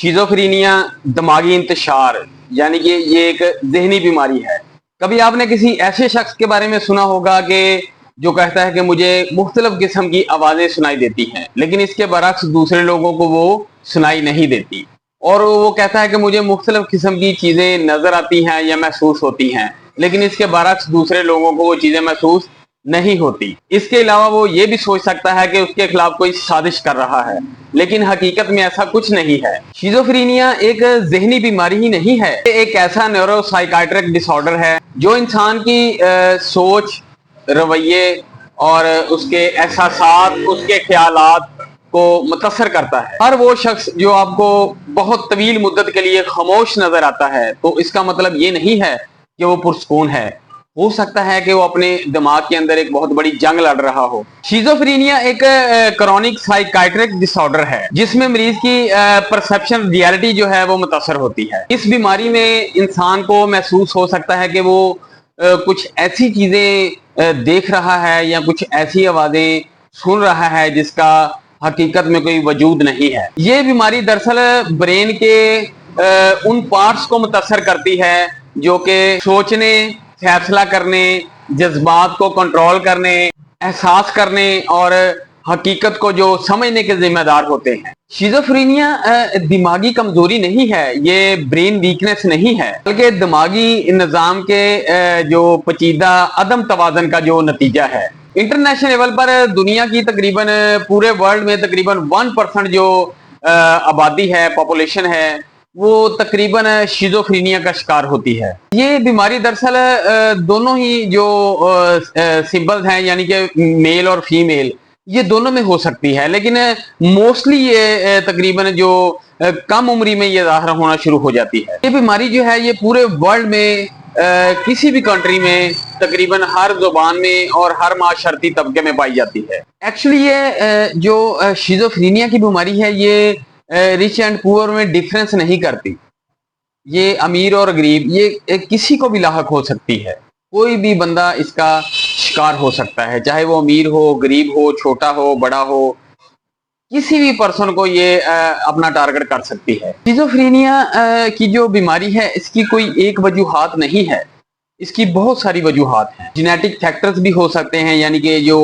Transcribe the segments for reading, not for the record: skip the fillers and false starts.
Schizophrenia दिमागी इंतशार यानी कि ये एक ज़हनी बीमारी है। कभी आपने किसी ऐसे शख्स के बारे में सुना होगा कि जो कहता है कि मुझे मुख्तलिफ किस्म की आवाज़ें सुनाई देती हैं, लेकिन इसके बरक्स दूसरे लोगों को वो सुनाई नहीं देती। और वो कहता है कि मुझे मुख्तलिफ किस्म की चीज़ें नज़र आती हैं या महसूस होती हैं, लेकिन इसके बरक्स दूसरे लोगों को वो चीज़ें महसूस नहीं होती। इसके अलावा वो ये भी सोच सकता है कि उसके खिलाफ कोई साजिश कर रहा है, लेकिन हकीकत में ऐसा कुछ नहीं है। शिज़ोफ्रेनिया एक ज़हनी बीमारी ही नहीं है, एक ऐसा न्यूरोसाइकाट्रिक डिसऑर्डर है जो इंसान की सोच, रवैये और उसके एहसासात, उसके ख्यालात को मुतासर करता है। हर वो शख्स जो आपको बहुत तवील मुद्दत के लिए खामोश नजर आता है, तो इसका मतलब ये नहीं है कि वो पुरसकून है। हो सकता है कि वो अपने दिमाग के अंदर एक बहुत बड़ी जंग लड़ रहा हो। शिज़ोफ्रेनिया एक क्रॉनिक साइकाइट्रिक डिसऑर्डर है जिसमें मरीज की परसेप्शन रियलिटी जो है वो मुतासर होती है। इस बीमारी में इंसान को महसूस हो सकता है कि वो कुछ ऐसी चीजें देख रहा है या कुछ ऐसी आवाजें सुन रहा है जिसका हकीकत में कोई वजूद नहीं है। ये बीमारी दरअसल ब्रेन के उन पार्ट्स को मुतासर करती है जो कि सोचने, फैसला करने, जज्बात को कंट्रोल करने, एहसास करने और हकीकत को जो समझने के जिम्मेदार होते हैं। शिज़ोफ्रेनिया दिमागी कमजोरी नहीं है, ये ब्रेन वीकनेस नहीं है, बल्कि दिमागी निज़ाम के जो पेचीदा अदम तवाज़न का जो नतीजा है। इंटरनेशनल लेवल पर दुनिया की तकरीबन पूरे वर्ल्ड में तकरीबन 1% जो आबादी है, पॉपुलेशन है, वो तकरीबन शिज़ोफ्रेनिया का शिकार होती है। ये बीमारी दरअसल दोनों ही जो सिंबल्स हैं यानी कि मेल और फीमेल, ये दोनों में हो सकती है, लेकिन मोस्टली ये तकरीबन जो कम उम्री में ये ज़ाहिर होना शुरू हो जाती है। ये बीमारी जो है ये पूरे वर्ल्ड में किसी भी कंट्री में तकरीबन हर जुबान में और हर माशरती तबके में पाई जाती है। एक्चुअली ये जो शिज़ोफ्रेनिया की बीमारी है ये रिच एंड पुअर में डिफरेंस नहीं करती। ये अमीर और गरीब ये किसी को भी लाहक हो सकती है। कोई भी बंदा इसका शिकार हो सकता है, चाहे वो अमीर हो, गरीब हो, छोटा हो, बड़ा हो, किसी भी पर्सन को ये अपना टारगेट कर सकती है। शिज़ोफ्रेनिया की जो बीमारी है इसकी कोई एक वजूहात नहीं है, इसकी बहुत सारी वजूहात हैं। जेनेटिक फैक्टर्स भी हो सकते हैं, यानी कि जो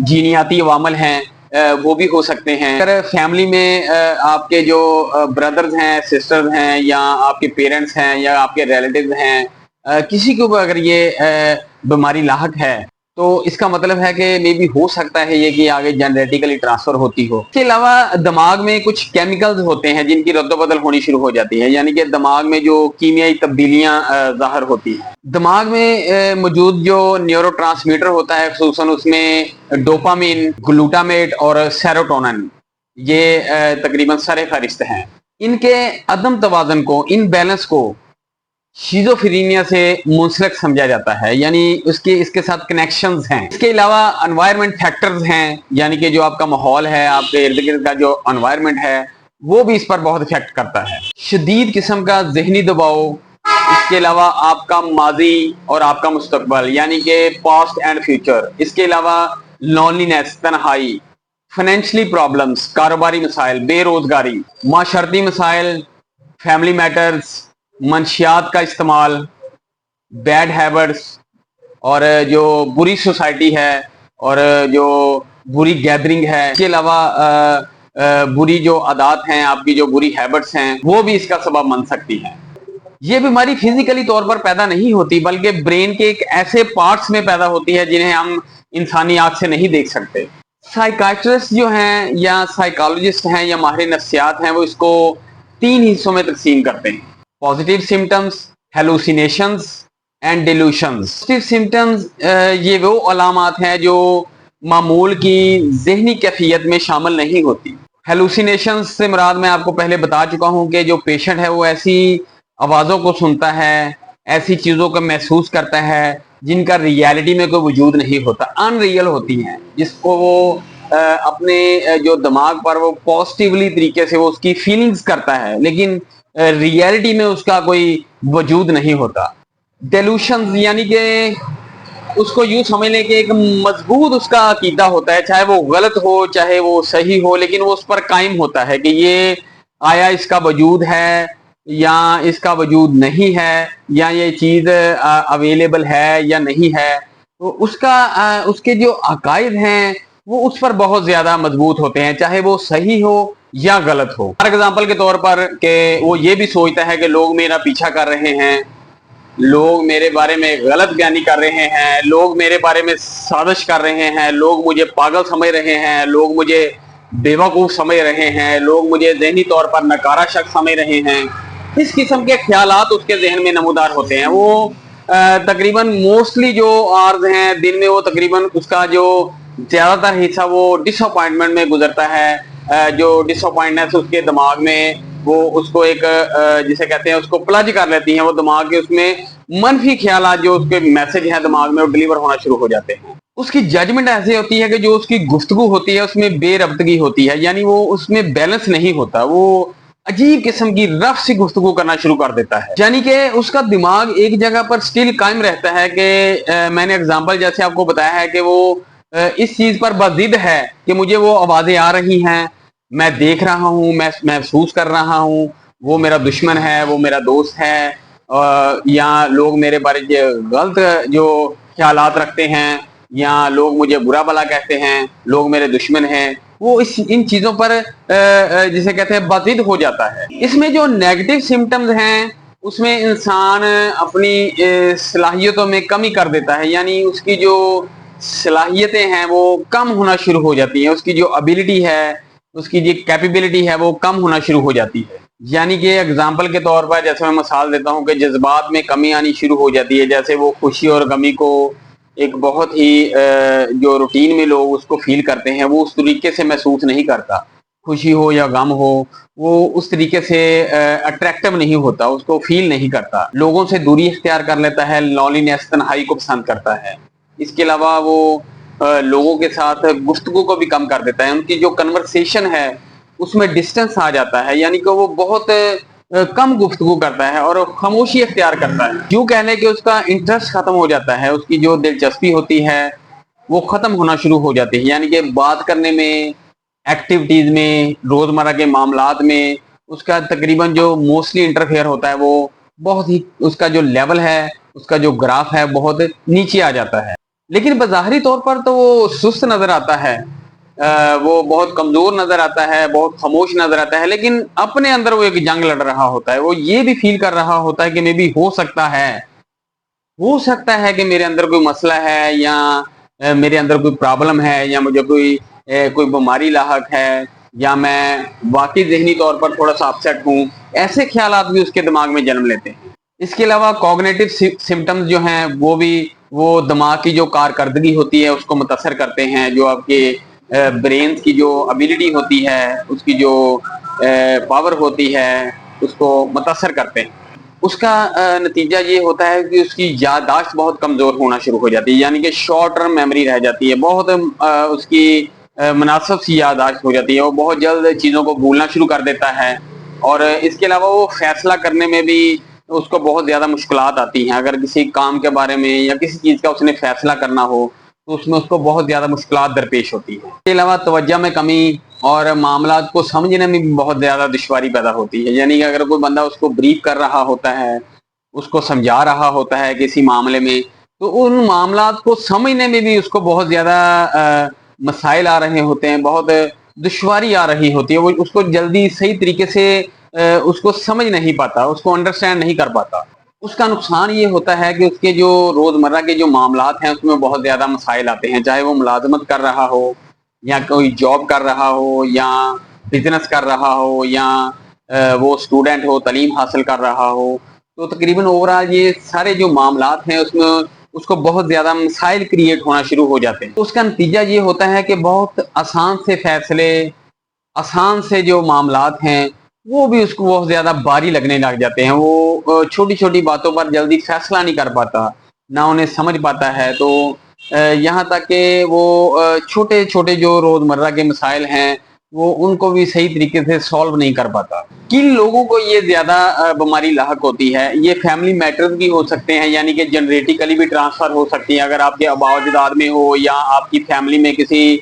जीनियाती अवामल हैं वो भी हो सकते हैं। अगर फैमिली में आपके जो ब्रदर्स हैं, सिस्टर्स हैं, या आपके पेरेंट्स हैं, या आपके रिलेटिव्स हैं, किसी को भी अगर ये बीमारी लाहक है तो इसका मतलब है कि मे बी हो सकता है ये कि आगे जेनेटिकली ट्रांसफर होती हो। इसके अलावा दिमाग में कुछ केमिकल्स होते हैं जिनकी रद्दोबदल होनी शुरू हो जाती है, यानी कि दिमाग में जो कीमियाई तब्दीलियां ज़ाहिर होती हैं। दिमाग में मौजूद जो न्यूरोट्रांसमीटर होता है, खुसूसन उसमें डोपामिन, ग्लूटामेट और सेरोटोनिन, ये तकरीबन सरे फहरिस्त हैं। इनके अदम तवाज़न को, इन बैलेंस को शिज़ोफ्रेनिया से मुंसलिक समझा जाता है, यानी इसके साथ कनेक्शंस हैं। इसके अलावा एनवायरनमेंट फैक्टर्स हैं, यानी कि जो आपका माहौल है, आपके इर्द गिर्द का जो एनवायरनमेंट है, वो भी इस पर बहुत इफेक्ट करता है। शदीद किस्म का जहनी दबाव, इसके अलावा आपका माजी और आपका मुस्तकबल, यानी कि पास्ट एंड फ्यूचर, इसके अलावा लॉनलीनेस, तन्हाई, फाइनेंशियली प्रॉब्लम्स, कारोबारी मसाइल, बेरोजगारी, माशरती मसाइल, फैमिली मैटर्स, मंशियात का इस्तेमाल, बैड हैबिट्स, और जो बुरी सोसाइटी है और जो बुरी गैदरिंग है, इसके अलावा बुरी जो आदत हैं, आपकी जो बुरी हैबिट्स हैं, वो भी इसका सबब बन सकती हैं। ये बीमारी फिजिकली तौर पर पैदा नहीं होती, बल्कि ब्रेन के एक ऐसे पार्ट्स में पैदा होती है जिन्हें हम इंसानी आंख से नहीं देख सकते। साइकाट्रिस्ट जो हैं या साइकोलॉजिस्ट हैं या माहिर नफ्सियात हैं, वो इसको 3 हिस्सों में तकसीम करते हैं: positive symptoms, hallucinations and delusions. Positive symptoms ये वो अलामात हैं जो मामूल की जहनी कैफियत में शामिल नहीं होती। हेलुसिनेशंस से मुराद मैं आपको पहले बता चुका हूं कि जो पेशेंट है वो ऐसी आवाज़ों को सुनता है, ऐसी चीज़ों को महसूस करता है जिनका रियलिटी में कोई वजूद नहीं होता, अनरियल होती हैं, जिसको वो अपने जो दिमाग पर वो पॉजिटिवली तरीके से वो उसकी फीलिंग्स करता है, लेकिन रियलिटी में उसका कोई वजूद नहीं होता। डेल्यूशन यानी कि उसको यूं समझ लें कि एक मजबूत उसका अकीदा होता है, चाहे वो गलत हो चाहे वो सही हो, लेकिन वो उस पर कायम होता है कि ये آیا اس کا وجود ہے یا اس کا وجود نہیں ہے, یا یہ چیز اویلیبل ہے یا نہیں ہے, تو اس کے جو عقائد ہیں وہ اس پر بہت زیادہ مضبوط ہوتے ہیں, چاہے وہ صحیح ہو یا غلط ہو. فار ایگزامپل کے طور پر کہ وہ یہ بھی سوچتا ہے کہ لوگ میرا پیچھا کر رہے ہیں, لوگ میرے بارے میں غلط بیانی کر رہے ہیں, لوگ میرے بارے میں سازش کر رہے ہیں, لوگ مجھے پاگل سمجھ رہے ہیں, لوگ مجھے بیوقوف سمجھ رہے ہیں, لوگ مجھے ذہنی طور پر ناکارہ شخص سمجھ رہے ہیں. اس قسم کے خیالات اس کے ذہن میں نمودار ہوتے ہیں. وہ تقریباً موسٹلی جو آرز ہیں دن میں, وہ تقریباً اس کا جو زیادہ تر حصہ وہ ڈس اپوائنٹمنٹ میں گزرتا ہے. جو ڈس اپوائنٹنس اس کے دماغ میں, وہ اس کو ایک جسے کہتے ہیں اس کو پلج کر لیتی ہیں, وہ دماغ کے اس میں منفی خیالات جو اس کے میسج ہیں دماغ میں وہ ڈلیور ہونا شروع ہو جاتے ہیں. اس کی ججمنٹ ایسی ہوتی ہے کہ جو اس کی گفتگو ہوتی ہے اس میں بے ربطگی ہوتی ہے, یعنی وہ اس میں بیلنس نہیں ہوتا, وہ عجیب قسم کی رف سی گفتگو کرنا شروع کر دیتا ہے. یعنی کہ اس کا دماغ ایک جگہ پر سٹل قائم رہتا ہے کہ میں نے اگزامپل جیسے آپ کو بتایا ہے کہ وہ اس چیز پر بضد ہے کہ مجھے وہ آوازیں آ رہی ہیں, میں دیکھ رہا ہوں, میں محسوس کر رہا ہوں, وہ میرا دشمن ہے, وہ میرا دوست ہے, یا لوگ میرے بارے غلط جو خیالات رکھتے ہیں, یا لوگ مجھے برا بھلا کہتے ہیں, لوگ میرے دشمن ہیں. وہ ان چیزوں پر جسے کہتے ہیں بضد ہو جاتا ہے. اس میں جو نیگیٹو سمٹمز ہیں اس میں انسان اپنی صلاحیتوں میں کمی کر دیتا ہے, یعنی اس کی جو صلاحیتیں ہیں وہ کم ہونا شروع ہو جاتی ہیں, اس کی جو ابیلٹی ہے, اس کی جو کیپیبلٹی ہے وہ کم ہونا شروع ہو جاتی ہے. یعنی کہ اگزامپل کے طور پر جیسے میں مثال دیتا ہوں کہ جذبات میں کمی آنی شروع ہو جاتی ہے, جیسے وہ خوشی اور غمی کو ایک بہت ہی جو روٹین میں لوگ اس کو فیل کرتے ہیں وہ اس طریقے سے محسوس نہیں کرتا. خوشی ہو یا غم ہو وہ اس طریقے سے اٹریکٹیو نہیں ہوتا, اس کو فیل نہیں کرتا, لوگوں سے دوری اختیار کر لیتا ہے, لونلینس تنہائی کو پسند کرتا ہے. اس کے علاوہ وہ لوگوں کے ساتھ گفتگو کو بھی کم کر دیتا ہے, ان کی جو کنورسیشن ہے اس میں ڈسٹنس آ جاتا ہے, یعنی کہ وہ بہت کم گفتگو کرتا ہے اور خاموشی اختیار کرتا ہے. یوں کہہ لیں کہ اس کا انٹرسٹ ختم ہو جاتا ہے, اس کی جو دلچسپی ہوتی ہے وہ ختم ہونا شروع ہو جاتی ہے. یعنی کہ بات کرنے میں, ایکٹیویٹیز میں, روزمرہ کے معاملات میں اس کا تقریباً جو موسٹلی انٹرفیئر ہوتا ہے وہ بہت ہی, اس کا جو لیول ہے, اس کا جو گراف ہے بہت نیچے آ جاتا ہے. لیکن بظاہری طور پر تو وہ سست نظر آتا ہے, وہ بہت کمزور نظر آتا ہے, بہت خاموش نظر آتا ہے, لیکن اپنے اندر وہ ایک جنگ لڑ رہا ہوتا ہے. وہ یہ بھی فیل کر رہا ہوتا ہے کہ میں بھی ہو سکتا ہے کہ میرے اندر کوئی مسئلہ ہے, یا میرے اندر کوئی پرابلم ہے, یا مجھے کوئی بیماری لاحق ہے, یا میں واقعی ذہنی طور پر تھوڑا سا اپسیٹ ہوں. ایسے خیالات بھی اس کے دماغ میں جنم لیتے ہیں. اس کے علاوہ کوگنیٹو سمٹمز جو ہیں وہ دماغ کی جو کارکردگی ہوتی ہے اس کو متاثر کرتے ہیں, جو آپ کے برین کی جو ابیلٹی ہوتی ہے, اس کی جو پاور ہوتی ہے اس کو متاثر کرتے ہیں. اس کا نتیجہ یہ ہوتا ہے کہ اس کی یادداشت بہت کمزور ہونا شروع ہو جاتی ہے, یعنی کہ شارٹ ٹرم میموری رہ جاتی ہے, بہت اس کی مناسب سی یادداشت ہو جاتی ہے, وہ بہت جلد چیزوں کو بھولنا شروع کر دیتا ہے. اور اس کے علاوہ وہ فیصلہ کرنے میں بھی اس کو بہت زیادہ مشکلات آتی ہیں. اگر کسی کام کے بارے میں یا کسی چیز کا اس نے فیصلہ کرنا ہو تو اس میں اس کو بہت زیادہ مشکلات درپیش ہوتی ہیں. اس کے علاوہ توجہ میں کمی اور معاملات کو سمجھنے میں بھی بہت زیادہ دشواری پیدا ہوتی ہے. یعنی کہ اگر کوئی بندہ اس کو بریف کر رہا ہوتا ہے, اس کو سمجھا رہا ہوتا ہے کسی معاملے میں, تو ان معاملات کو سمجھنے میں بھی اس کو بہت زیادہ مسائل آ رہے ہوتے ہیں, بہت دشواری آ رہی ہوتی ہے. وہ اس کو جلدی صحیح طریقے سے اس کو سمجھ نہیں پاتا, اس کو انڈرسٹینڈ نہیں کر پاتا. اس کا نقصان یہ ہوتا ہے کہ اس کے جو روزمرہ کے جو معاملات ہیں اس میں بہت زیادہ مسائل آتے ہیں, چاہے وہ ملازمت کر رہا ہو, یا کوئی جاب کر رہا ہو, یا بزنس کر رہا ہو, یا وہ اسٹوڈنٹ ہو, تعلیم حاصل کر رہا ہو. تو تقریباً اوورآل یہ سارے جو معاملات ہیں اس میں اس کو بہت زیادہ مسائل کریٹ ہونا شروع ہو جاتے ہیں. تو اس کا نتیجہ یہ ہوتا ہے کہ بہت آسان سے فیصلے, آسان سے جو معاملات ہیں وہ بھی اس کو بہت زیادہ بھاری لگنے لگ جاتے ہیں. وہ چھوٹی چھوٹی باتوں پر جلدی فیصلہ نہیں کر پاتا, نہ انہیں سمجھ پاتا ہے. تو یہاں تک کہ وہ چھوٹے چھوٹے جو روزمرہ کے مسائل ہیں وہ ان کو بھی صحیح طریقے سے سالو نہیں کر پاتا. کن لوگوں کو یہ زیادہ بیماری لاحق ہوتی ہے؟ یہ فیملی میٹرز بھی ہو سکتے ہیں, یعنی کہ جنریٹیکلی بھی ٹرانسفر ہو سکتی ہیں. اگر آپ کے آباء و اجداد میں ہو, یا آپ کی فیملی میں کسی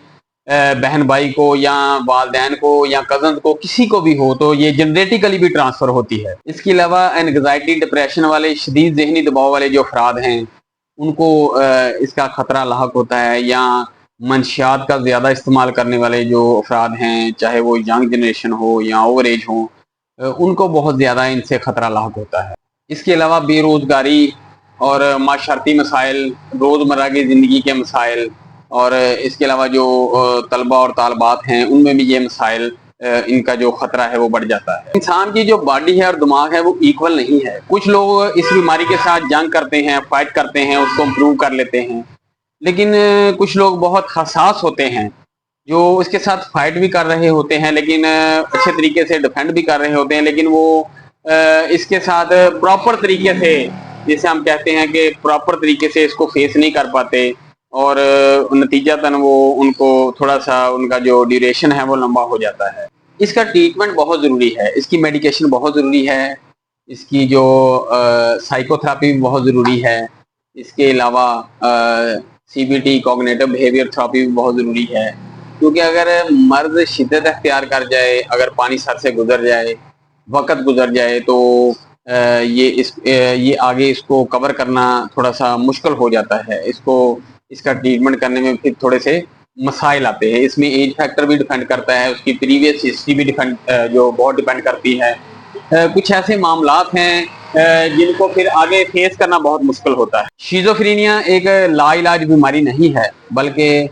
बहन भाई को या वालदैन को या कजन को, किसी को भी हो, तो ये जनरेटिकली भी ट्रांसफर होती है। इसके अलावा एंग्जाइटी डिप्रेशन वाले शदीद जहनी दबाव वाले जो अफराद हैं उनको इसका खतरा लाहक होता है, या मंशियात का ज़्यादा इस्तेमाल करने वाले जो अफराद हैं, चाहे वो यंग जनरेशन हो या ओवर एज हो, उनको बहुत ज़्यादा इनसे ख़तरा लाहक होता है। इसके अलावा बेरोज़गारी और माशरती मसाइल, रोज़मर्रा की ज़िंदगी के मसाइल, और इसके अलावा जो तलबा और तालबात हैं उनमें भी ये मसाइल, इनका जो ख़तरा है वो बढ़ जाता है। इंसान की जो बॉडी है और दिमाग है वो इक्वल नहीं है। कुछ लोग इस बीमारी के साथ जंग करते हैं, फाइट करते हैं, उसको इम्प्रूव कर लेते हैं, लेकिन कुछ लोग बहुत हसास होते हैं जो इसके साथ फाइट भी कर रहे होते हैं, लेकिन अच्छे तरीके से डिफेंड भी कर रहे होते हैं, लेकिन वो इसके साथ प्रॉपर तरीके से, जैसे हम कहते हैं कि प्रॉपर तरीके से इसको फेस नहीं कर पाते, और नतीजतन वो उनको थोड़ा सा उनका जो ड्यूरेशन है वो लंबा हो जाता है। इसका ट्रीटमेंट बहुत ज़रूरी है, इसकी मेडिकेशन बहुत ज़रूरी है, इसकी जो साइकोथेरापी भी बहुत ज़रूरी है। इसके अलावा CBT कॉग्निटिव बिहेवियर थेरेपी भी बहुत ज़रूरी है, क्योंकि अगर मर्द शिद्दत अख्तियार कर जाए, अगर पानी सर से गुजर जाए, वक़्त गुजर जाए, तो ये आगे इसको कवर करना थोड़ा सा मुश्किल हो जाता है। इसका ट्रीटमेंट करने में फिर थोड़े से मसाइल आते हैं। इसमें एज फैक्टर भी डिपेंड करता है, उसकी प्रीवियस हिस्ट्री भी जो बहुत डिपेंड करती है। कुछ ऐसे मामलात हैं जिनको फिर आगे फेस करना बहुत मुश्किल होता है। शिज़ोफ्रेनिया एक लाइलाज बीमारी नहीं है, बल्कि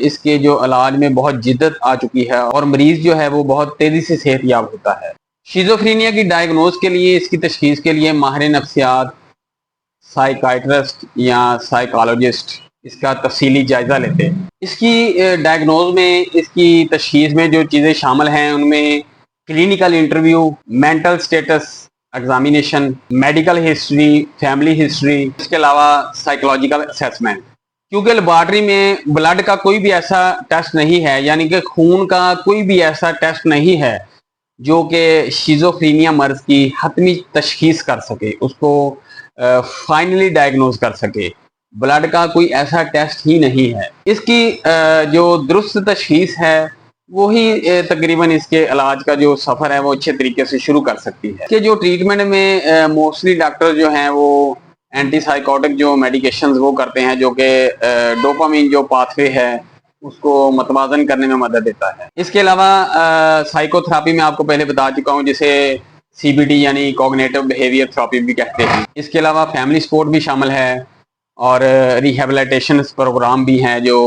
इसके जो इलाज में बहुत जिद्दत आ चुकी है और मरीज जो है वो बहुत तेजी से सेहतयाब होता है। शिज़ोफ्रेनिया की डायग्नोज के लिए, इसकी तशखीस के लिए माहिर नफ्सियात, साइकाइट्रिस्ट या साइकोलॉजिस्ट इसका तफसीली जायजा लेते हैं। इसकी डायग्नोज में, इसकी तशखीस में जो चीज़ें शामिल हैं उनमें clinical interview, mental status examination, medical history, family history, इसके अलावा साइकोलॉजिकल असेसमेंट। क्योंकि लेबॉर्ट्री में ब्लड का कोई भी ऐसा टेस्ट नहीं है, यानी कि खून का कोई भी ऐसा टेस्ट नहीं है जो कि शिज़ोफ्रेनिया मर्ज की हतमी तशखीस कर सके, उसको फाइनली डायग्नोज कर सके। ब्लड का कोई ऐसा टेस्ट ही नहीं है। इसकी जो दुरुस्त तशखीस है वही तकरीबन इसके इलाज का जो सफ़र है वो अच्छे तरीके से शुरू कर सकती है। कि जो ट्रीटमेंट में मोस्टली डॉक्टर जो हैं वो एंटी साइकोटिक जो मेडिकेशंस वो करते हैं, जो कि डोपामिन जो पाथवे है उसको मतवाजन करने में मदद देता है। इसके अलावा साइकोथेरापी में आपको पहले बता चुका हूँ, जिसे CBT यानी कॉग्निटिव बिहेवियर थेरेपी भी कहते हैं। इसके अलावा फैमिली सपोर्ट भी शामिल है, और रिहेबिलिटेशन प्रोग्राम भी हैं जो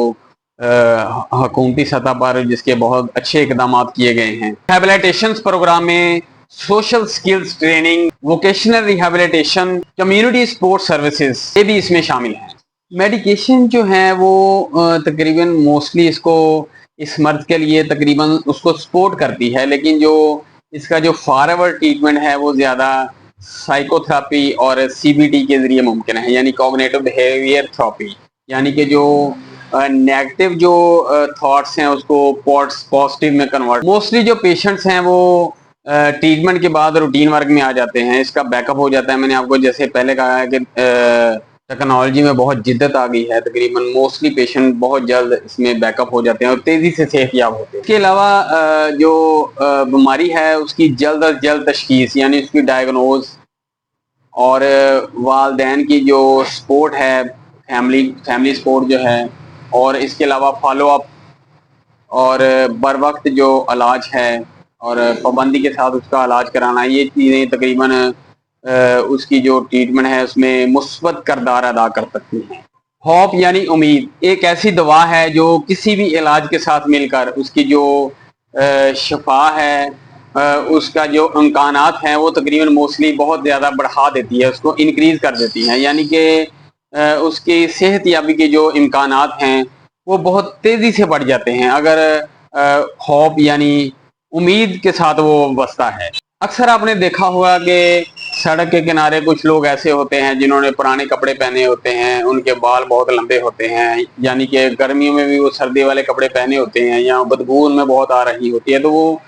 हुकूमती सतह पर जिसके बहुत अच्छे इकदाम किए गए हैं। रिहेबिलिटेशन प्रोग्राम में social skills training, vocational rehabilitation, community support services, ये भी इसमें शामिल हैं। मेडिकेशन जो है वो तकरीबन मोस्टली इसको, इस मर्ज के लिए तकरीबन उसको सपोर्ट करती है, लेकिन जो इसका जो फॉरवर्ड ट्रीटमेंट है वो ज़्यादा साइकोथेरापी और CBT के ज़रिए मुमकिन है, यानी कॉग्निटिव बिहेवियर थेरेपी, यानी कि जो नेगेटिव जो थॉट्स हैं उसको पॉजिटिव में कन्वर्ट। मोस्टली जो पेशेंट्स हैं वो ट्रीटमेंट के बाद रूटीन वर्क में आ जाते हैं, इसका बैकअप हो जाता है। मैंने आपको जैसे पहले कहा है कि टेक्नोलॉजी में बहुत जिद्दत आ गई है, तकरीबन मोस्टली पेशेंट बहुत जल्द इसमें बैकअप हो जाते हैं और तेज़ी से सेहतयाब होते हैं। इसके अलावा जो बीमारी है उसकी जल्द अज जल्द तशखीस, यानी उसकी डायग्नोज, और वालदैन की जो सपोर्ट है, फैमिली सपोर्ट जो है, और इसके अलावा फॉलो अप और बर वक्त जो इलाज है और पाबंदी के साथ उसका इलाज कराना, ये चीज़ें तकरीबन उसकी जो ट्रीटमेंट है उसमें मुस्बत किरदार अदा कर सकती हैं। होप यानी उम्मीद एक ऐसी दवा है जो किसी भी इलाज के साथ मिलकर उसकी जो शफा है, उसका जो इम्कानात हैं वो तकरीबन मोस्टली बहुत ज़्यादा बढ़ा देती है, उसको इंक्रीज़ कर देती है, यानी कि उसकी सेहतयाबी के जो इम्कानात हैं वो बहुत तेज़ी से बढ़ जाते हैं अगर होप यानी उम्मीद के साथ वो बसता है। अक्सर आपने देखा होगा कि सड़क के किनारे कुछ लोग ऐसे होते हैं जिन्होंने पुराने कपड़े पहने होते हैं, उनके बाल बहुत लंबे होते हैं, यानी कि गर्मियों में भी वो सर्दी वाले कपड़े पहने होते हैं, या बदबू उनमें बहुत आ रही होती है, तो वो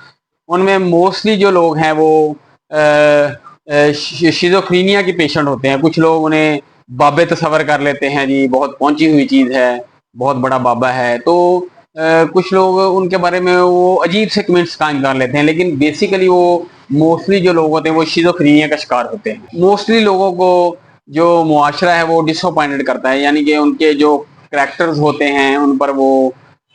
उनमें मोस्टली जो लोग हैं वो शिज़ोफ्रेनिया के पेशेंट होते हैं। कुछ लोग उन्हें बाबे तस्वर कर लेते हैं, जी बहुत पहुंची हुई चीज़ है, बहुत बड़ा बाबा है। तो कुछ लोग उनके बारे में वो अजीब से कमेंट्स कायम कर लेते हैं, लेकिन बेसिकली वो मोस्टली जो लोग होते हैं वो शिज़ोफ्रेनिया का शिकार होते हैं। मोस्टली लोगों को जो मुआशरा है वो डिसअपॉइंटेड करता है, यानी कि उनके जो करैक्टर्स होते हैं उन पर वो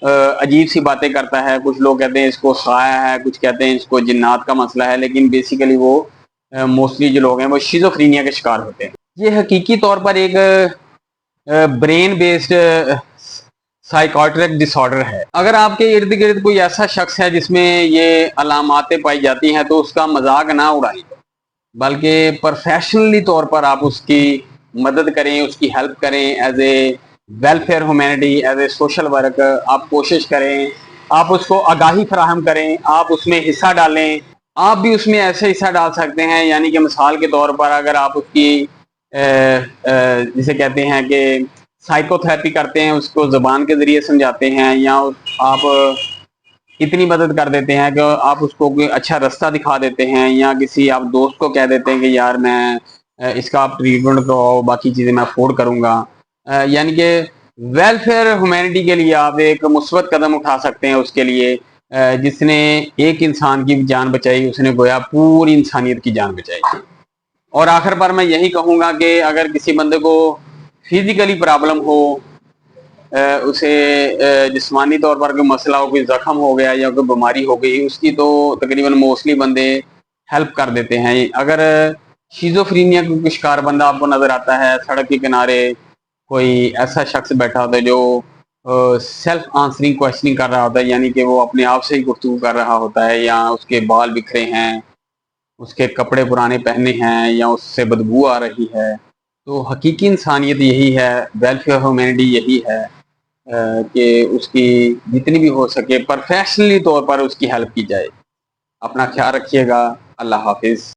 अजीब सी बातें करता है। कुछ लोग कहते हैं इसको साया है, कुछ कहते हैं इसको जिन्नात का मसला है, लेकिन बेसिकली वो मोस्टली जो लोग हैं वो शिज़ोफ्रेनिया के शिकार होते हैं। ये हकीकी तौर पर एक ब्रेन बेस्ड साइकोट्रिक डिसऑर्डर है। अगर आपके इर्द गिर्द कोई ऐसा शख्स है जिसमें ये अलामातें पाई जाती हैं तो उसका मजाक ना उड़ाएं, बल्कि प्रोफेशनली तौर पर आप उसकी मदद करें, उसकी हेल्प करें। As a welfare humanity, as a social work आप कोशिश करें, आप उसको आगाही फराहम करें, आप उसमें हिस्सा डालें। आप भी उसमें ऐसे हिस्सा डाल सकते हैं, यानी कि मिसाल के तौर पर अगर आप उसकी जिसे कहते हैं कि साइकोथेरेपी करते हैं, उसको ज़बान के ज़रिए समझाते हैं, या आप इतनी मदद कर देते हैं कि आप उसको कोई अच्छा रास्ता दिखा देते हैं, या किसी आप दोस्त को कह देते हैं कि यार मैं इसका आप ट्रीटमेंट कराओ, बाकी चीज़ें मैं अफोर्ड करूँगा। यानी कि वेलफेयर ह्यूमैनिटी के लिए आप एक मुस्बत कदम उठा सकते हैं उसके लिए। जिसने एक इंसान की जान बचाई उसने गोया पूरी इंसानियत की जान बचाई। और आखिर पर मैं यही कहूँगा कि अगर किसी बंदे को फिजिकली प्रॉब्लम हो, उसे जिस्मानी तौर पर कोई मसला हो, कोई जख्म हो गया या कोई बीमारी हो गई, उसकी तो तकरीबन मोस्टली बंदे हेल्प कर देते हैं। अगर शिज़ोफ्रेनिया का कोई शिकार बंदा आपको नजर आता है, सड़क के किनारे कोई ऐसा शख्स बैठा होता है जो सेल्फ आंसरिंग क्वेश्चनिंग कर रहा होता है, यानी कि वो अपने आप से ही गुफ्तगू कर रहा होता है, या उसके बाल बिखरे हैं, उसके कपड़े पुराने पहने हैं, या उससे बदबू आ रही है, तो हकीकी इंसानियत यही है, वेलफेयर ह्यूमैनिटी यही है कि उसकी जितनी भी हो सके प्रोफेशनली तौर पर उसकी हेल्प की जाए। अपना ख्याल रखिएगा। अल्लाह हाफिज।